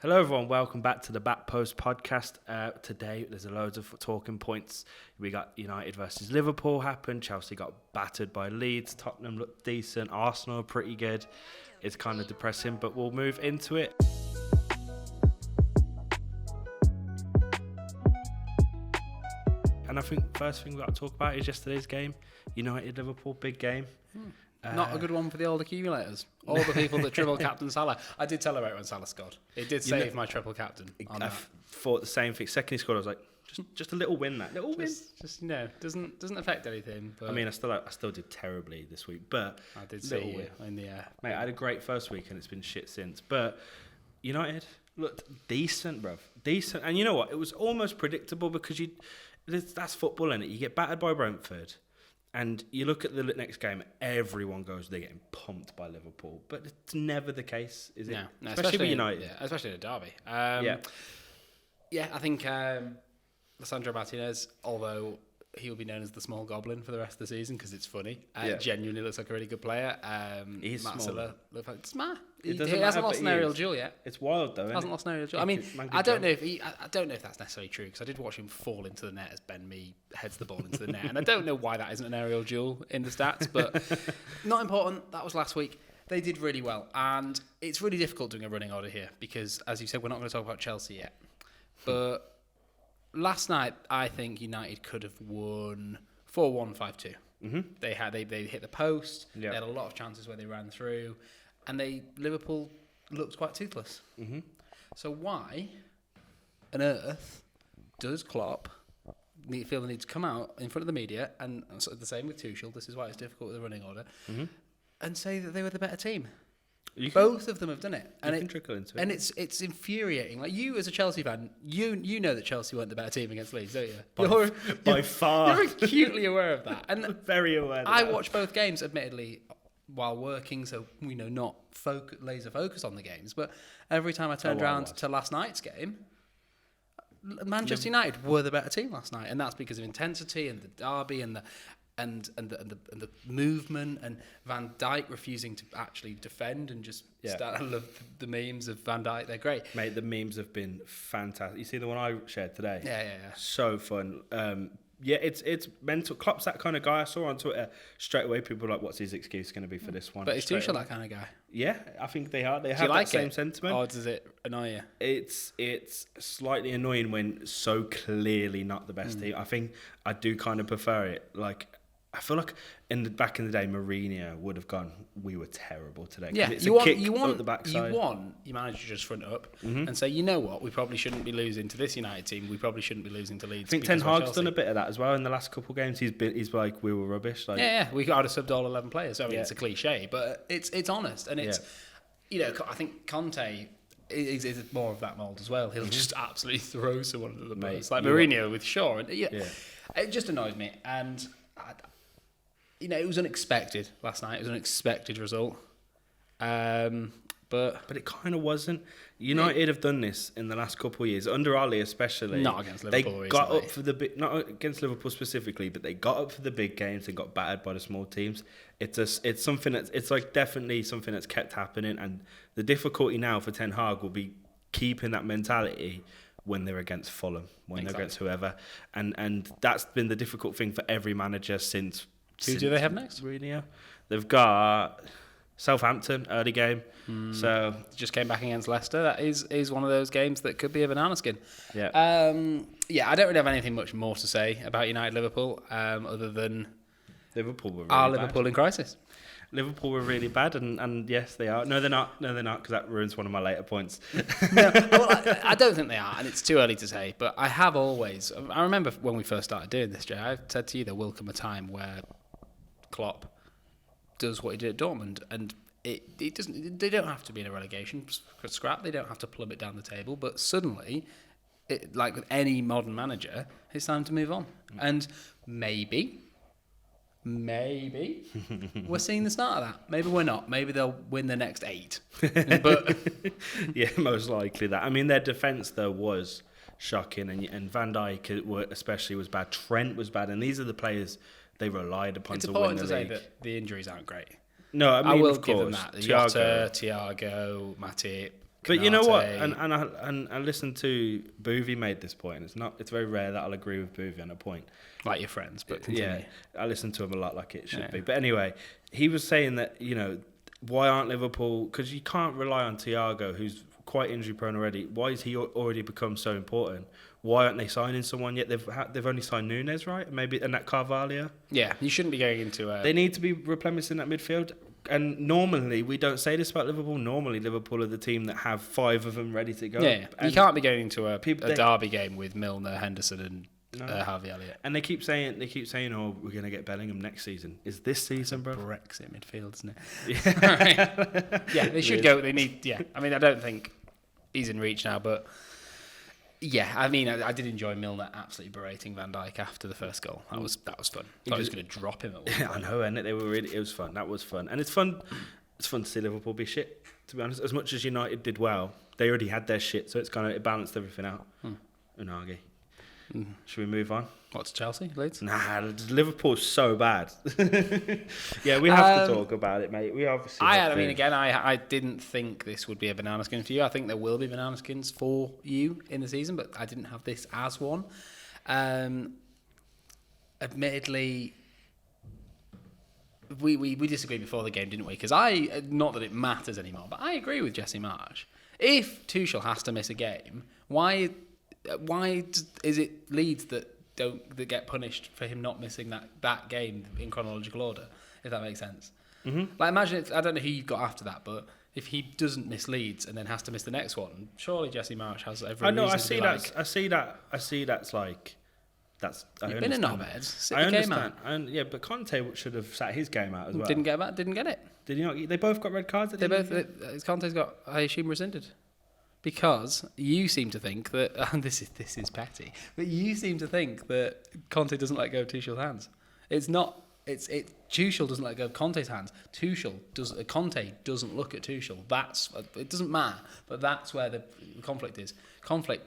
Hello everyone, welcome back to the Back Post podcast. Today there's a loads of talking points. We got United versus Liverpool happened, Chelsea got battered by Leeds, Tottenham looked decent, Arsenal pretty good. It's kind of depressing, but we'll move into it. And I think first thing we've got to talk about is yesterday's game. United-Liverpool, big game. Not a good one for the old accumulators. All the people that triple captain Salah. I did celebrate when Salah scored. It did save my triple captain. I thought the same thing. Second he scored, I was like, just a little win. That little win, just doesn't affect anything. But I mean, I still did terribly this week, but I did see you in the air. Mate, I had a great first week and it's been shit since. But United looked decent, bruv. Decent, and you know what? It was almost predictable because that's football, innit? You get battered by Brentford. And you look at the next game, everyone goes, they're getting pumped by Liverpool. But it's never the case, is it? No, especially with United. Yeah, especially at Derby. I think Lisandro Martinez, although he'll be known as the small goblin for the rest of the season because it's funny, genuinely looks like a really good player. He's Matt small. Looks like smart. He It doesn't hasn't matter, lost an aerial duel yet. It's wild though, isn't Hasn't it? lost an aerial duel. I mean, I don't know if that's necessarily true because I did watch him fall into the net as Ben Mee heads the ball into the net, and I don't know why that isn't an aerial duel in the stats, but not important. That was last week. They did really well, and it's really difficult doing a running order here because, as you said, we're not going to talk about Chelsea yet. But last night, I think United could have won 4-1, 5-2. Mm-hmm. They hit the post. They had a lot of chances where they ran through, and Liverpool looked quite toothless. Mm-hmm. So why on earth does Klopp feel the need to come out in front of the media, and sort of the same with Tuchel, this is why it's difficult with the running order, and say that they were the better team? Both of them have done it, and you can trickle into it. And it's infuriating. Like, you as a Chelsea fan, you know that Chelsea weren't the better team against Leeds, don't you? By far, you're acutely aware of that. And very aware. I watched both games, admittedly, while working, so not laser focus on the games. But every time I turned around to last night's game, Manchester United were the better team last night, and that's because of intensity and the derby and the movement and Van Dijk refusing to actually defend and just start. I love the memes of Van Dijk; they're great. Mate, the memes have been fantastic. You see the one I shared today? Yeah. So fun. It's mental. Klopp's that kind of guy. I saw on Twitter straight away. People were like, "What's his excuse going to be for this one?" But is Tuchel that kind of guy? Yeah, I think they are. They have like that same sentiment. Or does it annoy you? It's slightly annoying when so clearly not the best team. I think I do kind of prefer it. Like, I feel like back in the day, Mourinho would have gone, we were terrible today. Yeah, it's you up want the backside. your manager to just front up and say, you know what, we probably shouldn't be losing to this United team. We probably shouldn't be losing to Leeds. I think Ten Hag's done a bit of that as well in the last couple of games. He's like, we were rubbish. Like, we got to subbed all 11 players. I mean, it's a cliche, but it's honest, and it's I think Conte is more of that mould as well. He'll just absolutely throw someone under the bus, like Mourinho with Shaw. And it just annoys me, and it was unexpected last night. It was an unexpected result. But it kind of wasn't. United have done this in the last couple of years, under Oli especially. Not against Liverpool. They got up for not against Liverpool specifically, but they got up for the big games and got battered by the small teams. It's something it's like definitely something that's kept happening, and the difficulty now for Ten Hag will be keeping that mentality when they're against Fulham, they're against whoever, and that's been the difficult thing for every manager since. Who do they have next? Mourinho. They've got Southampton, early game. So just came back against Leicester. That is one of those games that could be a banana skin. Yeah. I don't really have anything much more to say about United Liverpool, other than Liverpool were really Liverpool in crisis. Liverpool were really bad, and yes, they are. No, they're not, because that ruins one of my later points. I don't think they are, and it's too early to say, but I remember when we first started doing this, Jay, I said to you there will come a time where Klopp does what he did at Dortmund, and it doesn't. They don't have to be in a relegation scrap. They don't have to plummet down the table. But suddenly, like with any modern manager, it's time to move on. And maybe we're seeing the start of that. Maybe we're not. Maybe they'll win the next 8. But yeah, most likely that. I mean, their defence though was shocking, and Van Dijk especially was bad. Trent was bad, and these are the players they relied upon to win the league. It's important to say that the injuries aren't great. No, I mean, I will of give course. them that. Thiago, Matip, But you know what? And I listened to Boovy made this point, and it's very rare that I'll agree with Boovy on a point. Like your friends, but continue. Yeah, I listen to him a lot, like it should be. But anyway, he was saying that why aren't Liverpool? Because you can't rely on Thiago, who's quite injury prone already. Why has he already become so important? Why aren't they signing someone yet? They've only signed Nunes, right? Maybe, and that Carvalho. Yeah, you shouldn't be going into. They need to be replenishing that midfield. And normally, we don't say this about Liverpool. Normally, Liverpool are the team that have 5 of them ready to go. Yeah, you can't be going into a derby game with Milner, Henderson, and Harvey Elliott. And they keep saying, "Oh, we're going to get Bellingham next season." Is this season, bro? Brexit midfield, isn't it? Yeah, yeah, they should go. They need. Yeah, I mean, I don't think he's in reach now, but. Yeah, I mean, I did enjoy Milner absolutely berating Van Dijk after the first goal. That was fun. I was going to drop him at one point. I know, and it was fun. That was fun, and it's fun. It's fun to see Liverpool be shit. To be honest, as much as United did well, they already had their shit, so it balanced everything out. Unagi. Should we move on? What's Chelsea, Leeds? Nah, Liverpool's so bad. Yeah, we have to talk about it, mate. We obviously. I didn't think this would be a banana skin for you. I think there will be banana skins for you in the season, but I didn't have this as one. Admittedly, we disagreed before the game, didn't we? Because not that it matters anymore, but I agree with Jesse Marsh. If Tuchel has to miss a game, why is it Leeds that get punished for him not missing that game in chronological order, if that makes sense? Mm-hmm. Like, imagine I don't know who you've got after that, but if he doesn't miss Leeds and then has to miss the next one, surely Jesse Marsh has every reason to be like... I see that's like... You've been a knobhead. Sit I the game out. understand. But Conte should have sat his game out as well. Didn't get it. Did he not? They both got red cards. Conte's got, I assume, rescinded. Because you seem to think that, and this is petty, but you seem to think that Conte doesn't let go of Tuchel's hands. It's not. Tuchel doesn't let go of Conte's hands. Conte doesn't look at Tuchel. It doesn't matter, but that's where the conflict is. Conte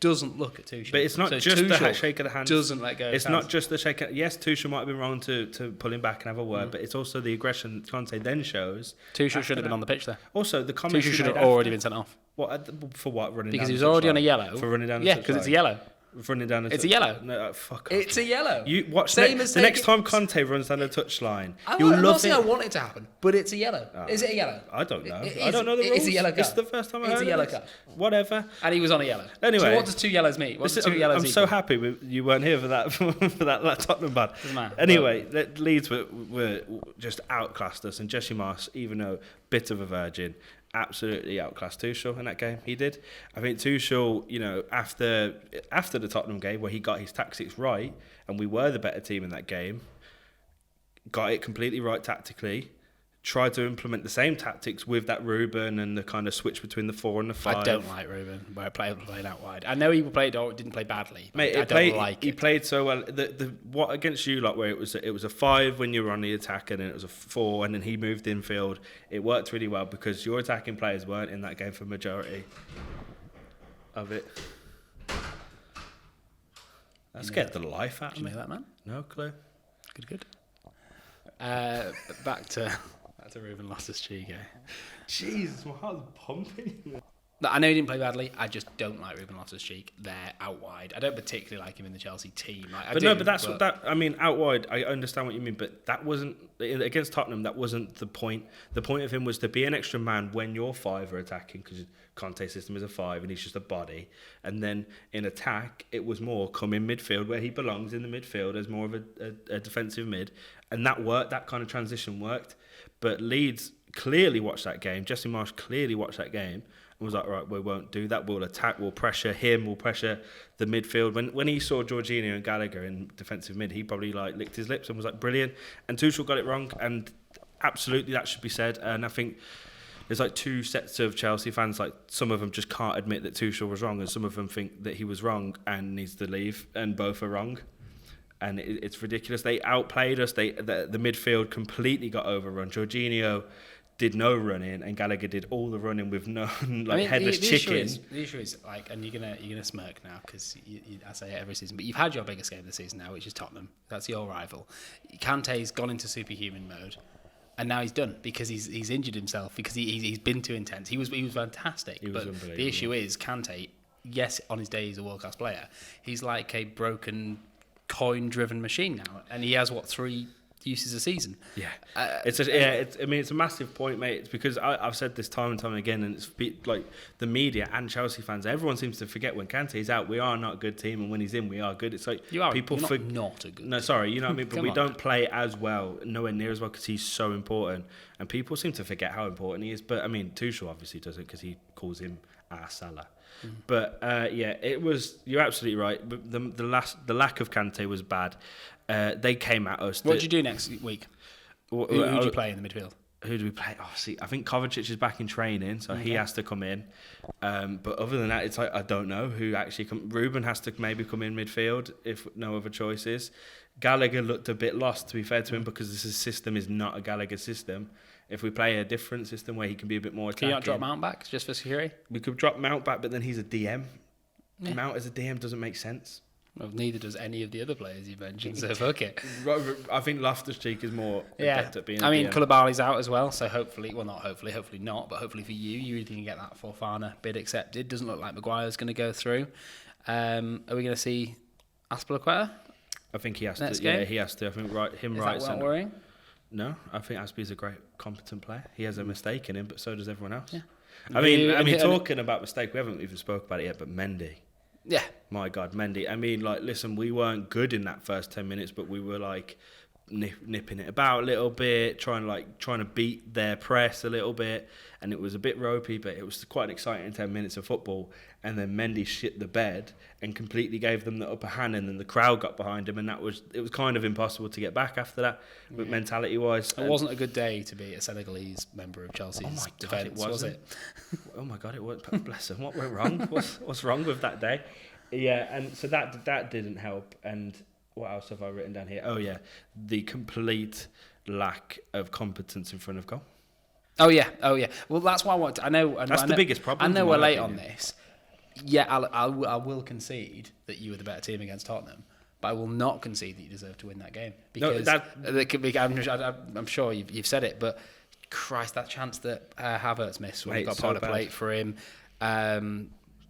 doesn't look at Tuchel. But it's not just Tuchel the shake of the hand. Doesn't let go. It's not just the shake. Yes, Tuchel might have been wrong to pull him back and have a word, but it's also the aggression Conte then shows. Tuchel should have been on the pitch there. Also, the commentary Tuchel should have already been sent off. For what? Running because down he was already on a yellow. For running down. Yeah, because it's a yellow. Running down. It's a yellow. No, fuck off. It's a yellow. You watch the next time Conte runs down the touchline. I'm not saying I want it to happen, but it's a yellow. Is it a yellow? I don't know. I don't know the rules. It's a yellow card. It's the first time I heard It's a yellow card. Whatever. And he was on a yellow. Anyway, so what does 2 yellows mean? I'm so happy you weren't here for that for that Tottenham bad. Anyway, Leeds were just outclassed us, and Jesse Marsh, even though bit of a virgin, absolutely outclassed Tuchel in that game. He did. I think Tuchel, after the Tottenham game where he got his tactics right and we were the better team in that game, got it completely right tactically, tried to implement the same tactics with that Ruben and the kind of switch between the 4 and the 5. I don't like Ruben, where playing out wide. I know he didn't play badly. Mate, he played so well. What against you, like where it was a 5 when you were on the attack, and then it was a 4, and then he moved infield. It worked really well because your attacking players weren't in that game for majority of it. That scared the life out of me. Did you know that, man? No clue. Good. Back to Ruben Loftus-Cheek. Jesus, my heart's pumping. I know he didn't play badly. I just don't like Ruben Loftus-Cheek. They're out wide. I don't particularly like him in the Chelsea team. I mean, out wide, I understand what you mean, but that wasn't against Tottenham. That wasn't the point. The point of him was to be an extra man when your 5 are attacking, because Conte's system is a 5 and he's just a body. And then in attack, it was more come in midfield where he belongs in the midfield as more of a defensive mid, and that worked. That kind of transition worked. But Leeds clearly watched that game. Jesse Marsh clearly watched that game and was like, right, we won't do that. We'll attack. We'll pressure him. We'll pressure the midfield. When he saw Jorginho and Gallagher in defensive mid, he probably licked his lips and was like, brilliant. And Tuchel got it wrong, and absolutely that should be said. And I think there's 2 sets of Chelsea fans. Some of them just can't admit that Tuchel was wrong, and some of them think that he was wrong and needs to leave, and both are wrong. And it's ridiculous. They outplayed us. The midfield completely got overrun. Jorginho did no running, and Gallagher did all the running with no headless chicken. The issue is and you're gonna smirk now because I say it every season, but you've had your biggest game of the season now, which is Tottenham. That's your rival. Kante's gone into superhuman mode. and now he's done because he's injured himself because he's been too intense. He was fantastic, but the issue is Kante. Yes, on his day he's a world class player. He's like a broken coin-driven machine now, and he has 3 uses a season. Yeah, it's a massive point, mate. It's because I've said this time and time again, and it's like the media and Chelsea fans. Everyone seems to forget when Kante's out, we are not a good team, and when he's in, we are good. It's like people not a good. No, sorry, you know what I mean. But we don't play as well, nowhere near as well, because he's so important, and people seem to forget how important he is. But I mean, Tuchel obviously does it because he calls him Salah. But it was. You're absolutely right. But the lack of Kante was bad. They came at us. What do you do next week? Who do you play in the midfield? Who do we play? Oh, see, I think Kovacic is back in training, so he has to come in. But other than that, it's like I don't know who actually. Ruben has to maybe come in midfield if no other choices. Gallagher looked a bit lost, to be fair to him, because this system is not a Gallagher system. If we play a different system where he can be a bit more attacking. Can you not drop Mount back just for security? We could drop Mount back, but then he's a DM. Yeah. Mount as a DM doesn't make sense. Well, neither does any of the other players you mentioned, so fuck it. I think Loftus-Cheek is more adept at being a DM. Koulibaly's out as well, so hopefully not, but hopefully for you can get that Fofana bid accepted. Doesn't look like Maguire's going to go through. Are we going to see Azpilicueta? I think he has to. Game? Yeah, he has to. I think right Is that worrying? No, I think Aspie's a great, competent player. He has a mistake in him, but so does everyone else. Yeah. I mean, talking about mistake, we haven't even spoke about it yet, but Mendy. Yeah. My God, Mendy. I mean, like, listen, we weren't good in that first 10 minutes, but we were like nipping it about a little bit, trying to beat their press a little bit, and it was a bit ropey, but it was quite an exciting 10 minutes of football. And then Mendy shit the bed and completely gave them the upper hand, and then the crowd got behind him, and it was kind of impossible to get back after that, but mentality-wise. It wasn't a good day to be a Senegalese member of Chelsea's defence, was it? Oh my God, it was. Bless him. What went wrong? What's wrong with that day? Yeah, and so that didn't help. And what else have I written down here? Oh yeah, the complete lack of competence in front of goal. Oh yeah. Well, that's why I want. I know the biggest problem. I know we're late on this. Yeah, I will concede that you were the better team against Tottenham, but I will not concede that you deserve to win that game because I'm sure you've said it, but Christ, that chance that Havertz missed when he got put a plate for him.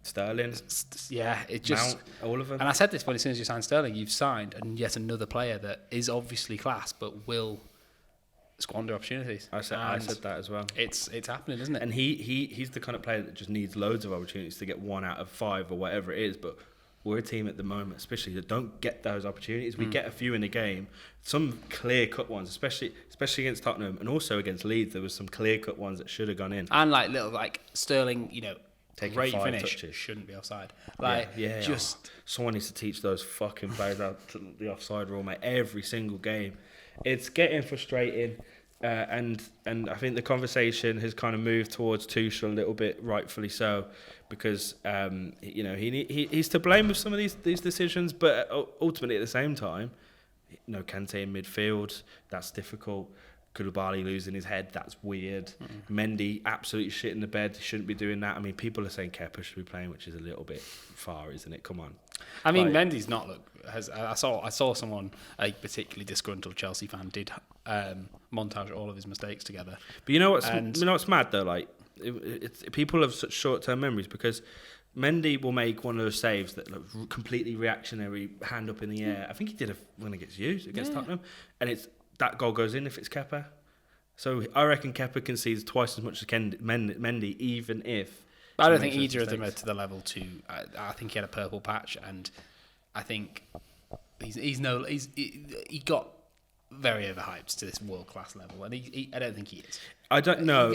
Sterling, it just Mount, all of them. And I said this when as soon as you signed Sterling, you've signed and yet another player that is obviously class, but will squander opportunities. I said that as well. It's happening, isn't it? And he's the kind of player that just needs loads of opportunities to get 1 out of 5 or whatever it is. But we're a team at the moment, especially that don't get those opportunities. We get a few in a game, some clear-cut ones, especially against Tottenham, and also against Leeds. There was some clear-cut ones that should have gone in. And Sterling, taking great 5 finish touches. Shouldn't be offside. Someone needs to teach those fucking players out to the offside rule, mate. Every single game, it's getting frustrating, and I think the conversation has kind of moved towards Tuchel a little bit, rightfully so, because he's to blame with some of these decisions, but ultimately at the same time, Kante in midfield, that's difficult. Koulibaly losing his head, that's weird. Mendy absolutely shit in the bed, shouldn't be doing that. I mean, people are saying Kepa should be playing, which is a little bit far, isn't it? Come on. I mean, Mendy's not I saw someone, a particularly disgruntled Chelsea fan, did montage all of his mistakes together. But you know what's mad though? Like, people have such short-term memories because Mendy will make one of those saves that look completely reactionary, hand up in the air. I think he did when it gets used against Tottenham, and that goal goes in if it's Kepa. So I reckon Kepa concedes twice as much as Mendy, even if. But I don't think either of them are to the level to. I think he had a purple patch, and I think he got very overhyped to this world class level, and I don't think he is. I don't know.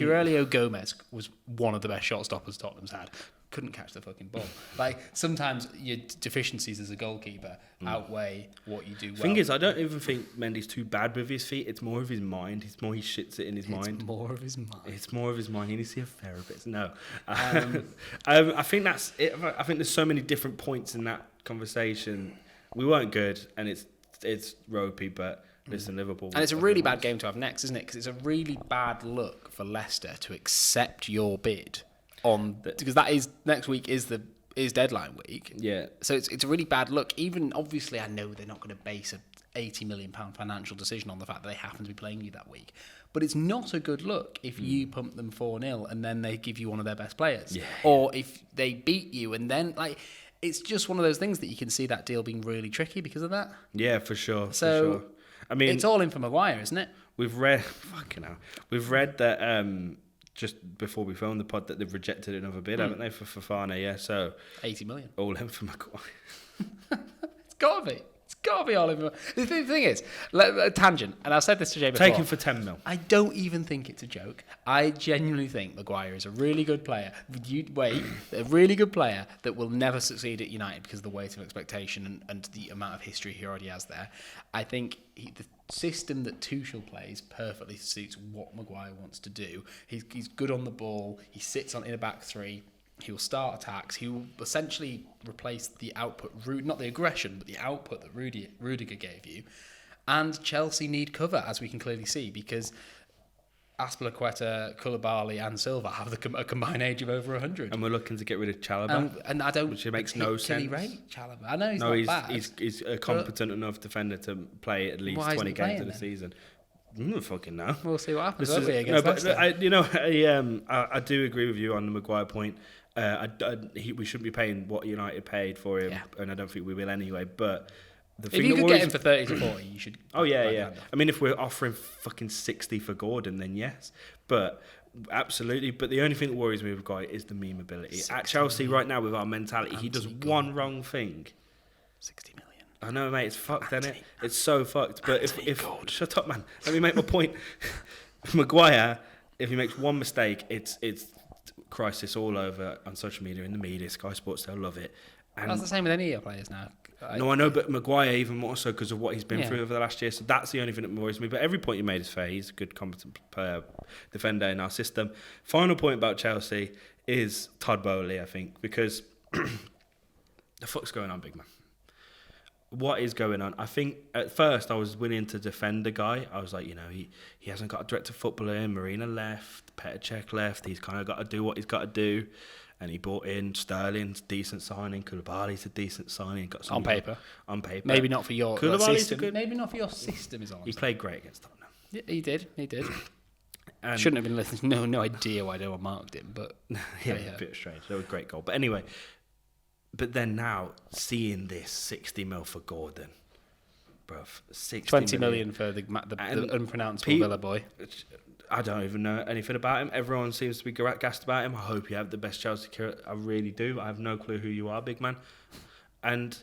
Aurelio Gomez was one of the best shot stoppers Tottenham's had. Couldn't catch the fucking ball. Like, sometimes your deficiencies as a goalkeeper outweigh what you do well. Thing is, I don't even think Mendy's too bad with his feet. It's more of his mind. He shits it in his mind. It's more of his mind. It's more of his mind. He needs to see a therapist. No. I think that's it. I think there's so many different points in that conversation. We weren't good, and it's ropey, but listen, Liverpool. And it's a really bad game to have next, isn't it? Because it's a really bad look for Leicester to accept your bid. Because that is next week is the is deadline week. Yeah. So it's a really bad look. Even obviously, I know they're not going to base a £80 million financial decision on the fact that they happen to be playing you that week. But it's not a good look if you pump them 4-0 and then they give you one of their best players. Yeah. Or if they beat you and then, like, it's just one of those things that you can see that deal being really tricky because of that. Yeah, for sure. So, for sure. I mean, it's all in for Maguire, isn't it? we've read that just before we filmed the pod that they've rejected another bid, haven't they, for Fofana? Yeah, so 80 million. all in for Maguire. It's got to be. It's got to be all in for... The thing is, a tangent, and I said this to Jay before. Take him for 10 mil. I don't even think it's a joke. I genuinely think Maguire is a really good player. A really good player that will never succeed at United because of the weight of expectation and the amount of history he already has there. I think the system that Tuchel plays perfectly suits what Maguire wants to do. He's good on the ball. He sits in a back three. He'll start attacks. He will essentially replace the output, not the aggression, but the output that Rudiger gave you. And Chelsea need cover, as we can clearly see, because Azpilicueta, Koulibaly and Silva have a combined age of over 100. And we're looking to get rid of Chalobah. And I don't... Which makes no sense. Can he rate Chalobah? I know he's not bad. He's a competent enough defender to play at least 20 games in a season. I don't fucking know. We'll see what happens against Leicester. I do agree with you on the Maguire point. We shouldn't be paying what United paid for him, and I don't think we will anyway. But if you could get him for 30 to 40, you should. Oh yeah. I mean, if we're offering fucking 60 for Gordon, then yes. But absolutely. But the only thing that worries me with Guy is the meme ability. At Chelsea right now, with our mentality, he does one wrong thing. 60 million. I know, mate. It's fucked, isn't it? It's so fucked. But if shut up, man. Let me make my point. Maguire, if he makes one mistake, it's crisis all over on social media, in the media. Sky Sports, they'll love it. And that's the same with any of your players now. No, I know, but Maguire even more so because of what he's been through over the last year. So that's the only thing that worries me. But every point you made is fair. He's a good, competent defender in our system. Final point about Chelsea is Todd Bowley, I think, because the fuck's going on, big man? What is going on? I think at first I was willing to defend the guy. I was like, he hasn't got a director of football in. Marina left. Petr Cech left. He's kind of got to do what he's got to do. And he brought in Sterling's decent signing. Koulibaly's a decent signing. Got some on paper. Maybe not for your system. Maybe not for your system is all I'm saying. Played great against Tottenham. Yeah, he did. Shouldn't have been listening. No idea why no one marked him, but yeah, a bit strange. That was a great goal. But anyway, then now seeing this 60 mil for Gordon, bruv, 20 million for the unpronounceable Villa boy. I don't even know anything about him. Everyone seems to be gassed about him. I hope you have the best Chelsea career. I really do. I have no clue who you are, big man. And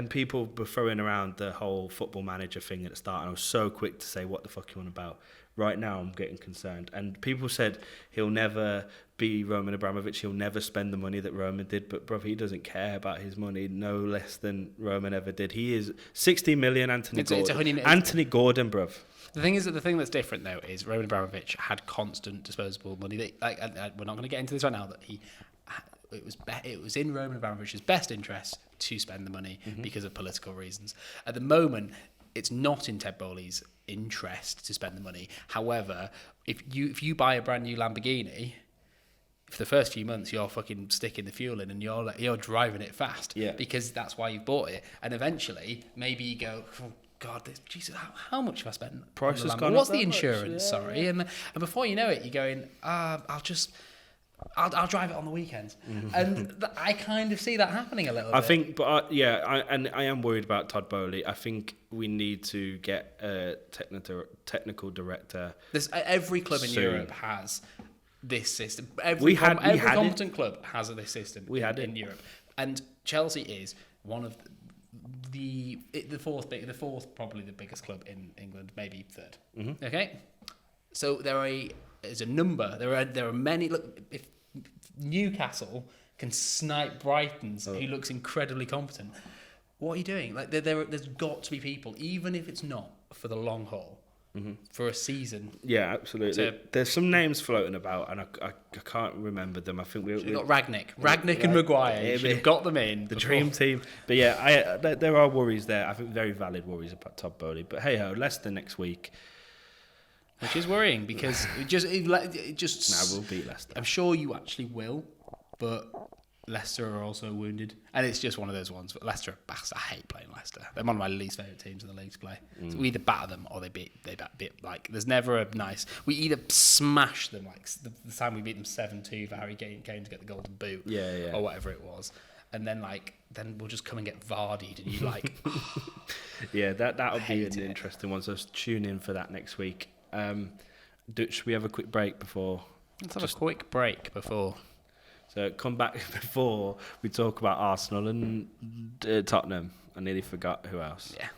people were throwing around the whole football manager thing at the start, and I was so quick to say, what the fuck you on about? Right now, I'm getting concerned. And people said he'll never be Roman Abramovich. He'll never spend the money that Roman did. But, bruv, he doesn't care about his money no less than Roman ever did. He is 60 million Anthony Gordon. Anthony Gordon, bruv. The thing is that the thing that's different though is Roman Abramovich had constant disposable money. We're not going to get into this right now. That it was in Roman Abramovich's best interest to spend the money because of political reasons. At the moment, it's not in Ted Bowley's interest to spend the money. However, if you buy a brand new Lamborghini, for the first few months you're fucking sticking the fuel in and you're driving it fast, because that's why you've bought it. And eventually, maybe you go, oh, God, Jesus, how much have I spent? Price has gone What's up the insurance? Sorry, and before you know it, you're going, I'll drive it on the weekends, and I kind of see that happening a little bit. I think, but I am worried about Todd Bowley. I think we need to get a technical director. Every club in Europe has this system. Every competent club has this system. In Europe, and Chelsea is one of the fourth, probably the biggest club in England, maybe third. Okay, so there is a number. There are many. Look, if Newcastle can snipe Brighton's, who looks incredibly competent, what are you doing? Like there's got to be people, even if it's not for the long haul, for a season. Yeah, absolutely. There's some names floating about, and I can't remember them. I think we got Ragnick and Maguire. Should have got them in the dream team. But yeah, there are worries there. I think very valid worries about Todd Bowley. But hey ho, Leicester next week, which is worrying because it just we'll beat Leicester. I'm sure you actually will, but Leicester are also wounded, and it's just one of those ones. But Leicester are bastard. I hate playing Leicester. They're one of my least favourite teams in the league to play. So we either batter them or they beat. Like there's never a nice. We either smash them, like the time we beat them 7-2 for Harry Kane to get the golden boot, or whatever it was, and then we'll just come and get Vardy'd, and you like. Yeah, that'll be an interesting one. So tune in for that next week. Should we have a quick break before? Let's have a quick break before. So come back before we talk about Arsenal and Tottenham. I nearly forgot who else. Yeah.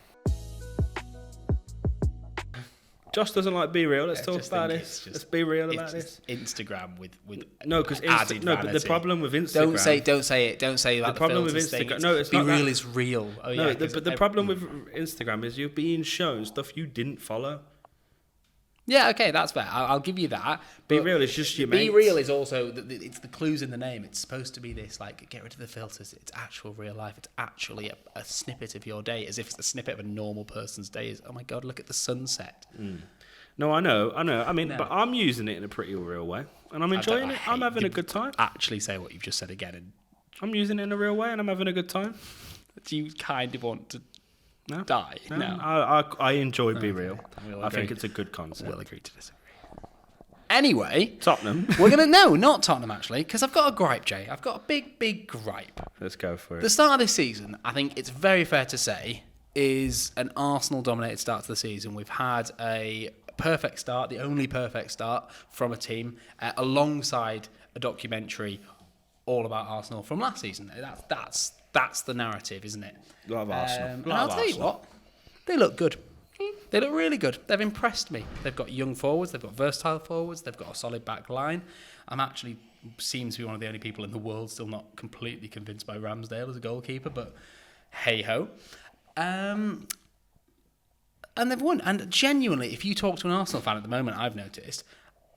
Josh doesn't like Be Real. Let's talk about this. Let's be real about this. Instagram with no, because but the problem with Instagram. Don't say it. Don't say like the problem with Instagram. No, it's Be not Real that. is real. Oh no, yeah. but the problem with Instagram is you're being shown stuff you didn't follow. Yeah, okay, that's fair. I'll give you that. Be Real is just your mates. Be Real is also, it's the clues in the name. It's supposed to be this, like, get rid of the filters. It's actual real life. It's actually a snippet of your day, as if it's a snippet of a normal person's day. Is, oh my God, look at the sunset. No, I know. I mean, but I'm using it in a pretty real way. And I'm enjoying it. I'm having a good time. Actually say what you've just said again. And I'm using it in a real way and I'm having a good time. Do you kind of want to... No. Die. No. I enjoy Be Real. I think it's a good concept. We'll agree to disagree. Anyway, Tottenham. We're gonna not Tottenham actually, because I've got a gripe, Jay. I've got a big gripe. Let's go for it. The start of this season, I think it's very fair to say, is an Arsenal-dominated start to the season. We've had a perfect start, the only perfect start from a team, alongside a documentary all about Arsenal from last season. That's the narrative, isn't it? Love Arsenal. And I'll tell you what, they look good. They look really good. They've impressed me. They've got young forwards. They've got versatile forwards. They've got a solid back line. I'm actually seem to be one of the only people in the world still not completely convinced by Ramsdale as a goalkeeper, but hey-ho. And they've won. And genuinely, if you talk to an Arsenal fan at the moment, I've noticed,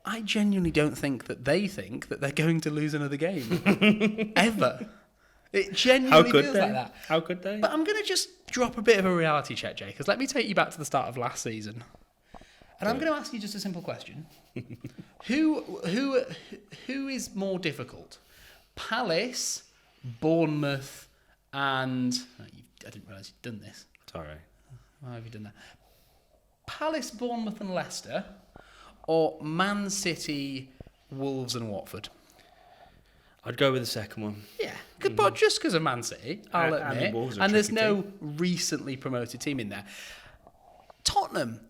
I genuinely don't think that they think that they're going to lose another game. Ever. It genuinely feels like that. How could they? But I'm going to just drop a bit of a reality check, Jay, because let me take you back to the start of last season. And I'm going to ask you just a simple question. Who is more difficult? Palace, Bournemouth, and... I didn't realise you'd done this. Sorry. Why have you done that? Palace, Bournemouth and Leicester, or Man City, Wolves and Watford? I'd go with the second one. Yeah, but just because of Man City, I'll admit. And there's no recently promoted team in there. Tottenham,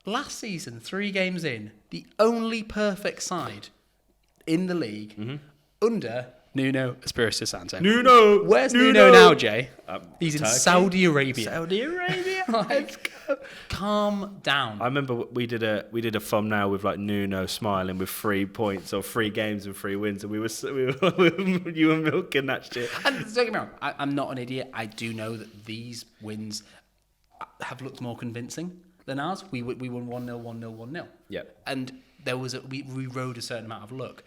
last season, 3 games in, the only perfect side in the league under Nuno Espirito Santo. Where's Nuno now, Jay? He's in Turkey. Saudi Arabia. Saudi Arabia. Let's go. Calm down. I remember we did a thumbnail with like Nuno smiling with 3 points or 3 games and 3 wins, and we were you were milking that shit. And don't get me wrong, I'm not an idiot. I do know that these wins have looked more convincing than ours. We won 1-0, 1-0, 1-0. Yeah. And there was we rode a certain amount of luck.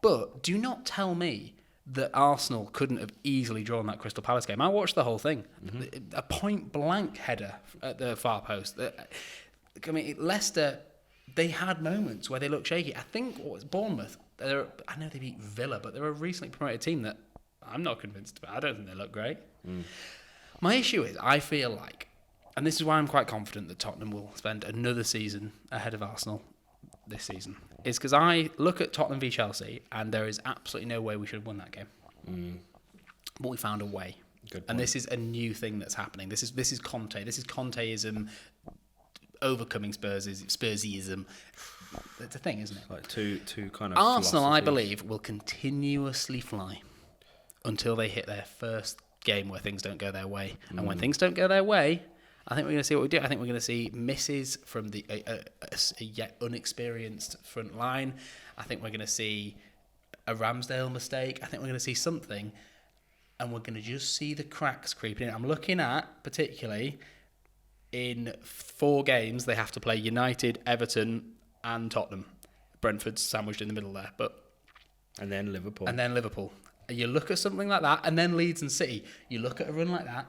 But do not tell me that Arsenal couldn't have easily drawn that Crystal Palace game. I watched the whole thing. A point-blank header at the far post. I mean, Leicester, they had moments where they looked shaky. I think what was Bournemouth, I know they beat Villa, but they're a recently promoted team that I'm not convinced about. I don't think they look great. My issue is, I feel like, and this is why I'm quite confident that Tottenham will spend another season ahead of Arsenal this season, is because I look at Tottenham v Chelsea and there is absolutely no way we should have won that game. But we found a way. Good point. And this is a new thing that's happening. This is Conte. This is Conteism overcoming Spursism. It's a thing, isn't it? Like two kind of Arsenal, I believe, will continuously fly until they hit their first game where things don't go their way. And when things don't go their way, I think we're going to see what we do. I think we're going to see misses from the a yet unexperienced front line. I think we're going to see a Ramsdale mistake. I think we're going to see something, and we're going to just see the cracks creeping in. I'm looking at, particularly, in 4 games, they have to play United, Everton, and Tottenham. Brentford's sandwiched in the middle there, and then Liverpool. You look at something like that, and then Leeds and City, you look at a run like that,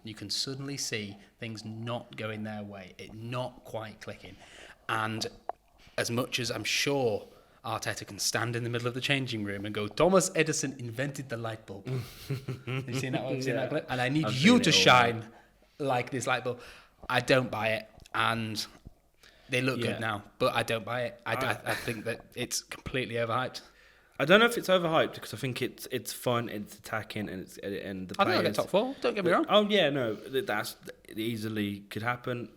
you can suddenly see things not going their way, it not quite clicking. And as much as I'm sure Arteta can stand in the middle of the changing room and go, Thomas Edison invented the light bulb. Have you seen that one? Have you seen that clip? And I need you to shine like this light bulb. I don't buy it. And they look good now, but I don't buy it. I think that it's completely overhyped. I don't know if it's overhyped because I think it's fun, it's attacking, and the players. I think they'll get top 4. Don't get me wrong. Oh yeah, no, it easily could happen.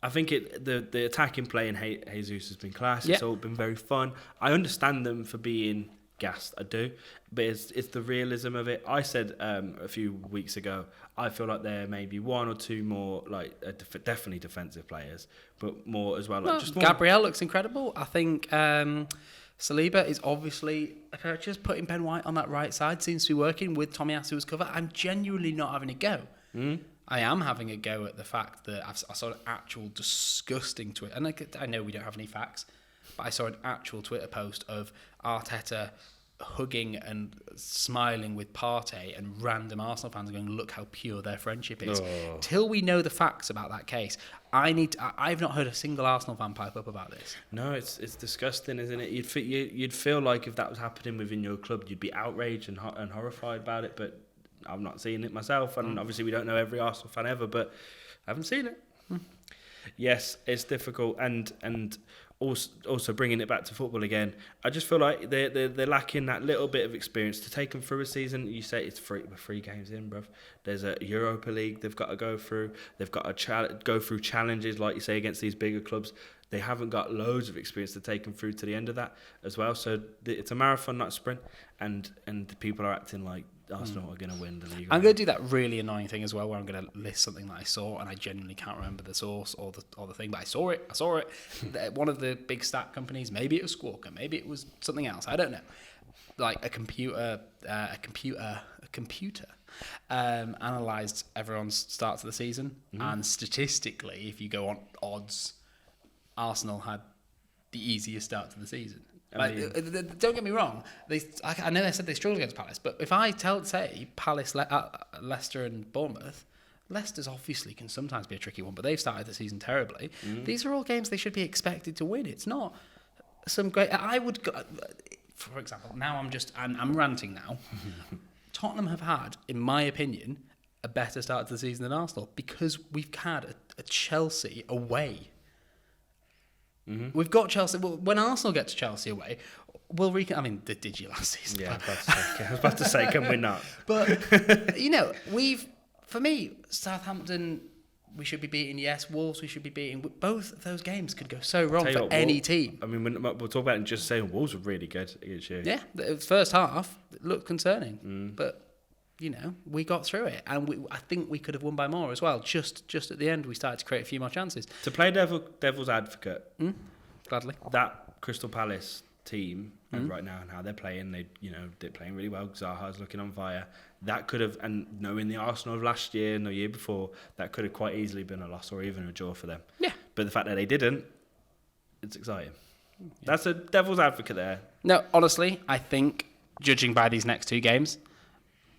I think the attacking play in Jesus has been class. It's all been very fun. I understand them for being gassed. I do, but it's the realism of it. I said a few weeks ago, I feel like there may be one or two more definitely defensive players, but more as well. Gabriel looks incredible. I think. Saliba is obviously a purchase. Putting Ben White on that right side seems to be working with Tomiyasu's cover. I'm genuinely not having a go. I am having a go at the fact that I saw an actual disgusting tweet. And I know we don't have any facts, but I saw an actual Twitter post of Arteta hugging and smiling with Partey, and random Arsenal fans going, look how pure their friendship is. Till we know the facts about that case, I've not heard a single Arsenal fan pipe up about this. No, it's disgusting, isn't it? You'd feel like if that was happening within your club, you'd be outraged and horrified about it, but I've not seen it myself, and obviously we don't know every Arsenal fan ever, but I haven't seen it. Yes, it's difficult, and also bringing it back to football again, I just feel like they're lacking that little bit of experience to take them through a season. You say it's we're 3 games in, bruv. There's a Europa League they've got to go through. They've got to go through challenges, like you say, against these bigger clubs. They haven't got loads of experience to take them through to the end of that as well. So it's a marathon, not a sprint, and the people are acting like Arsenal are going to win the league. I'm going to do that really annoying thing as well, where I'm going to list something that I saw, and I genuinely can't remember the source or the thing, but I saw it. One of the big stat companies, maybe it was Squawka, maybe it was something else, I don't know. Like a computer analysed everyone's start to the season, and statistically, if you go on odds, Arsenal had the easiest start to the season. Don't get me wrong. I know they said they struggled against Palace, but if I say Palace, Leicester, and Bournemouth, Leicester's obviously can sometimes be a tricky one, but they've started the season terribly. These are all games they should be expected to win. It's not some great. I would go, for example. Now I'm ranting now. Tottenham have had, in my opinion, a better start to the season than Arsenal because we've had a Chelsea away. We've got Chelsea. Well, when Arsenal get to Chelsea away, we'll did you last season? Yeah, I was about to say, can we not? But for me, Southampton, we should be beating. Yes, Wolves, we should be beating. Both of those games could go so wrong for any team. I mean, we'll talk about it and just saying Wolves were really good against you. Yeah, the first half looked concerning, but we got through it, and I think we could have won by more as well. Just at the end, we started to create a few more chances. To play devil's advocate, gladly. That Crystal Palace team right now and how they're playing, they're playing really well. Zaha's looking on fire. That could have, and knowing the Arsenal of last year and the year before, that could have quite easily been a loss or even a draw for them. Yeah. But the fact that they didn't, it's exciting. Yeah. That's a devil's advocate there. No, honestly, I think judging by these next 2 games,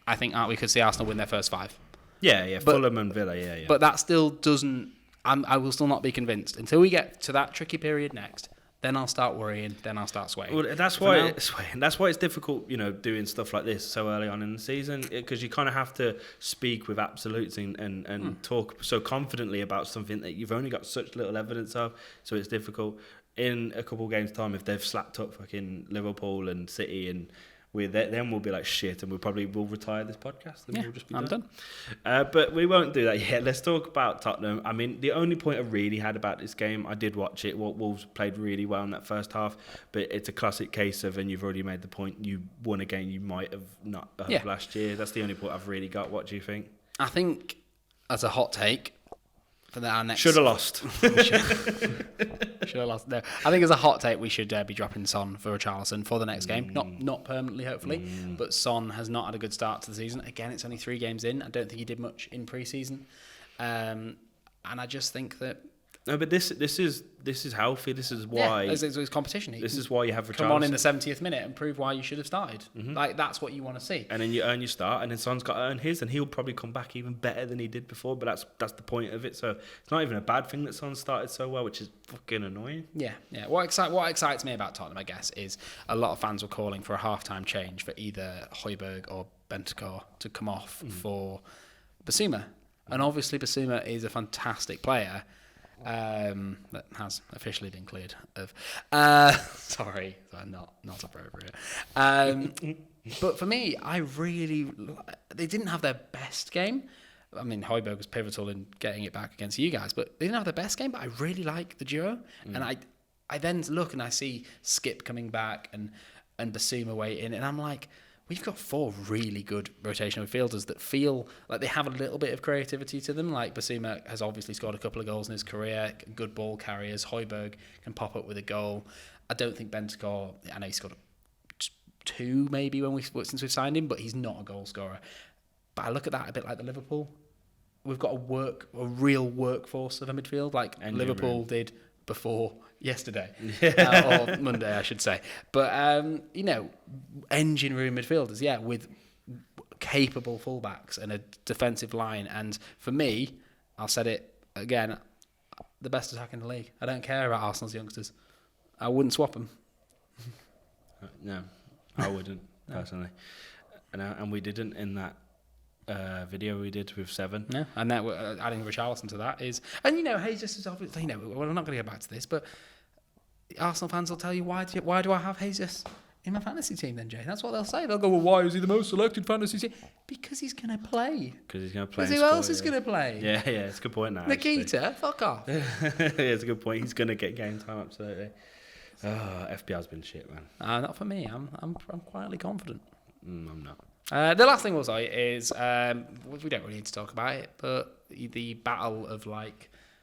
I think we could see Arsenal win their first 5. Yeah, Fulham and Villa, yeah. But that still doesn't. I will still not be convinced until we get to that tricky period next. Then I'll start worrying. Then I'll start swaying. Well, that's why it's difficult, doing stuff like this so early on in the season, because you kind of have to speak with absolutes and talk so confidently about something that you've only got such little evidence of. So it's difficult. In a couple of games' time, if they've slapped up fucking Liverpool and City and then we'll be like shit, and we'll retire this podcast and we'll just be done. But we won't do that yet. Let's talk about Tottenham. I mean, the only point I really had about this game, I did watch it. Wolves played really well in that first half, but it's a classic case of, and you've already made the point, you won a game you might have not last year. That's the only point I've really got. What do you think? I think, as a hot take, for our next... Should have lost. Should have lost. No, I think as a hot take, we should be dropping Son for Richarlison for the next game. Not permanently, hopefully, but Son has not had a good start to the season. Again, it's only 3 games in. I don't think he did much in pre-season. And I just think that... No, but this is healthy. This is why it's competition. This is why you have Richarlison. Come on in the 70th minute and prove why you should have started. Like that's what you want to see. And then you earn your start, and then Son's got to earn his, and he'll probably come back even better than he did before. But that's the point of it. So it's not even a bad thing that Son started so well, which is fucking annoying. Yeah. What excites me about Tottenham, I guess, is a lot of fans were calling for a half-time change for either Højbjerg or Bentancur to come off for Basuma. And obviously Basuma is a fantastic player that has officially been cleared of. Sorry, not appropriate. But for me, they didn't have their best game. I mean, Højbjerg was pivotal in getting it back against you guys, but they didn't have their best game. But I really like the duo, and I then look and I see Skip coming back and Basuma waiting, and I'm like, we've got 4 really good rotational midfielders that feel like they have a little bit of creativity to them. Like Basuma has obviously scored a couple of goals in his career, good ball carriers. Højbjerg can pop up with a goal. I don't think Bentancur, I know he scored 2 maybe since we've signed him, but he's not a goal scorer. But I look at that a bit like the Liverpool. We've got a real workforce of a midfield like Liverpool did before yesterday or Monday, I should say. But engine room midfielders, with capable fullbacks and a defensive line. And for me, I'll say it again, the best attack in the league. I don't care about Arsenal's youngsters. I wouldn't swap them. No, I wouldn't personally, and we didn't in that video we did with 7. No, and that adding Richarlison to that is, and Jesus is obviously, we're not going to go back to this, but Arsenal fans will tell you why do I have Jesus in my fantasy team then, Jay? That's what they'll say. They'll go, well, why is he the most selected fantasy team? Because he's going to play. Because who else is going to play? Yeah, it's a good point now. Nikita, fuck off. Yeah, it's a good point. He's going to get game time, absolutely. FPL's been shit, man. Not for me. I'm quietly confident. I'm not. The last thing we'll say is we don't really need to talk about it, but the battle of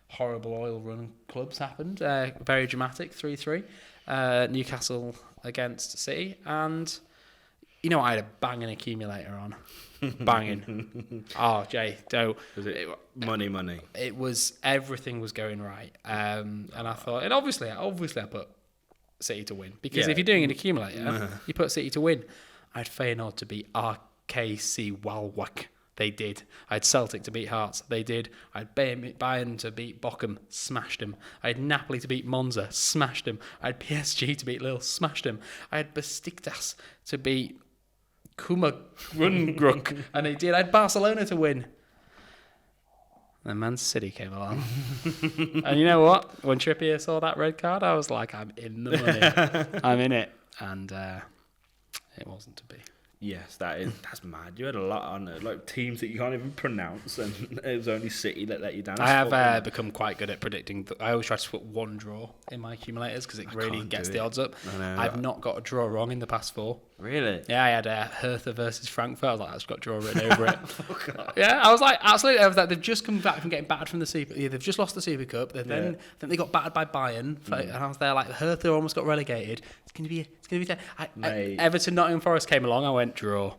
horrible oil run clubs happened. Very dramatic, 3-3. Newcastle against City, and I had a banging accumulator on. Banging. Oh, Jay, don't. Was it money? It was, everything was going right. And I thought, and obviously I put City to win, because if you're doing an accumulator, you put City to win. I had Feyenoord to beat RKC Waalwijk. They did. I had Celtic to beat Hearts. They did. I had Bayern to beat Bochum. Smashed them. I had Napoli to beat Monza. Smashed them. I had PSG to beat Lille. Smashed them. I had Besiktas to beat Kumagrungruk. And they did. I had Barcelona to win. And Man City came along. And you know what? When Trippier saw that red card, I was like, I'm in the money. I'm in it. And it wasn't to be. Yes, that's mad. You had a lot on it, teams that you can't even pronounce, and it was only City that let you down. I have become quite good at predicting. I always try to put 1 draw in my accumulators because it really gets the odds up. I've not got a draw wrong in the past 4. Really? Yeah, I had Hertha versus Frankfurt. I was like, that's got draw written over it. Yeah, I was like, absolutely. I was like, they've just come back from getting battered from the Super. Yeah, they've just lost the Super Cup. Then I think they got battered by Bayern, and I was there like, Hertha almost got relegated. It's gonna be. Everton, Nottingham Forest came along. I went draw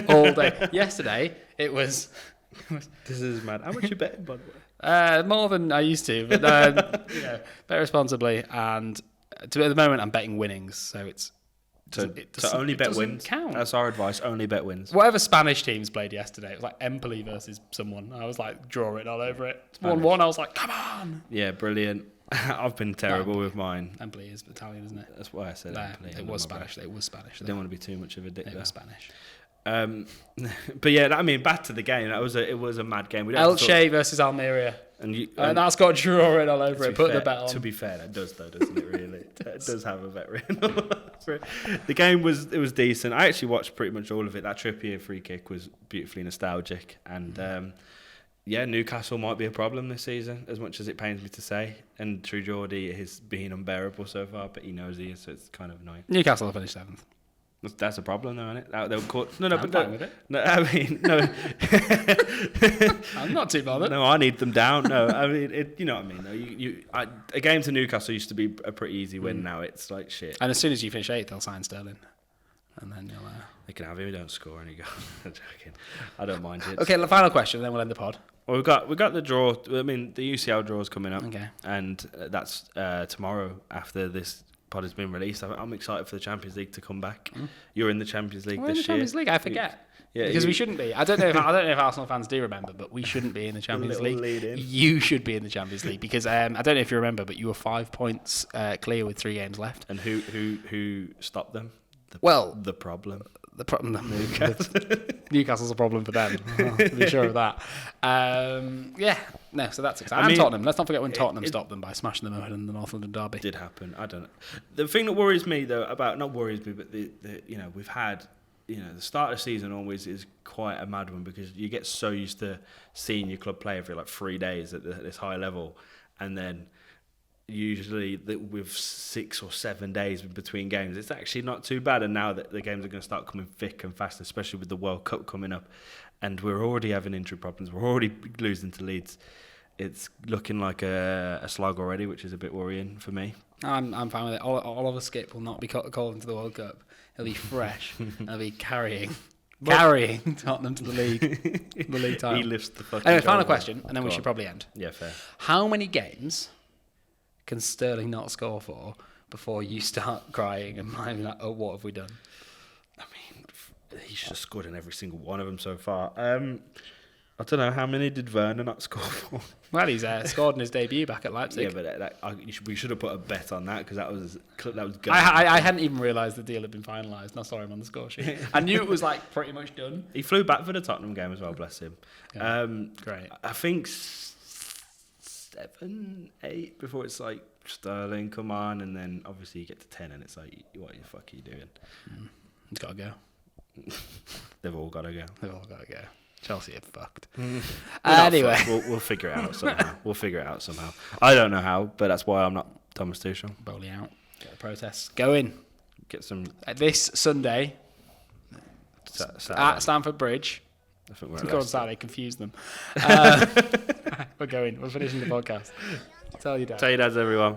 all day. Yesterday it was. This is mad. How much you betting, by the way? More than I used to, but bet responsibly. And at the moment, I'm betting winnings, so it's. So only bet wins. Count. That's our advice. Only bet wins. Whatever Spanish teams played yesterday, it was like Empoli versus someone. I was like, draw it all over it. It's 1-1. I was like, come on. Yeah, brilliant. I've been terrible with mine. Empoli is Italian, isn't it? That's why I said Empoli. It was Spanish. It was Spanish. I didn't want to be too much of a dick. It was Spanish. But yeah, I mean, back to the game. It was a mad game. Elche versus Almeria. And that's got draw in all over it. Put the bet on. To be fair, that does though, doesn't it? Really, it does have a bet written. The game was decent. I actually watched pretty much all of it. That Trippier free kick was beautifully nostalgic, and Newcastle might be a problem this season, as much as it pains me to say. And True Geordie has been unbearable so far, but he knows he is, so it's kind of annoying. Newcastle will finish 7th. That's a problem, though, isn't it? They'll caught. No, I'm fine with it. No, I mean, no. I'm not too bothered. No, I need them down. No, I mean, you know what I mean. Though a game to Newcastle used to be a pretty easy win. Now it's like shit. And as soon as you finish 8th, they'll sign Sterling. and then you'll. They can have him. He don't score any goals. I'm joking. I don't mind it. Okay, the final question, then we'll end the pod. Well, we got the draw. I mean, the UCL draw is coming up. Okay. And that's tomorrow after this pod has been released. I'm excited for the Champions League to come back. You're in the Champions League We're this in the Champions League. I forget. Yeah, because we shouldn't be. I don't know if Arsenal fans do remember, but we shouldn't be in the Champions League. You should be in the Champions League because I don't know if you remember, but you were 5 points clear with 3 games left. And who stopped them? The problem. The problem. Newcastle's a problem for them. I'll be sure of that. So that's exciting. And Tottenham. Let's not forget when Tottenham stopped them by smashing them out in the North London derby. Did happen. I don't know. The thing that worries me though not worries me, but the we've had. The start of the season always is quite a mad one because you get so used to seeing your club play every 3 days at this high level, and then usually with 6 or 7 days between games, it's actually not too bad. And now that the games are going to start coming thick and fast, especially with the World Cup coming up, and we're already having injury problems, we're already losing to Leeds. It's looking like a slog already, which is a bit worrying for me. I'm fine with it. Oliver Skip will not be called into the World Cup. He'll be fresh. And he'll be carrying Tottenham to the league title. He lifts the fucking. Anyway, final question, and then we should probably end. Yeah, fair. How many games can Sterling not score for before you start crying and minding like, oh, what have we done? I mean, he should have scored in every single one of them so far. I don't know, how many did Werner not score for? Well, he's scored in his debut back at Leipzig. Yeah, but we should have put a bet on that because that was good. I hadn't even realised the deal had been finalised. No, sorry, I'm on the score sheet. I knew it was pretty much done. He flew back for the Tottenham game as well, bless him. Yeah, great. I think 7, 8 before it's Sterling, come on, and then obviously you get to 10 and it's what the fuck are you doing? He's got to go. They've all got to go. Chelsea are fucked. Anyway, we'll figure it out somehow. I don't know how, but that's why I'm not Thomas Tuchel. Bowley out. Get the protests going. Get some this Sunday at Stamford Bridge. I think we're on Saturday. Confuse them. We're going. We're finishing the podcast. Tell your dads, everyone.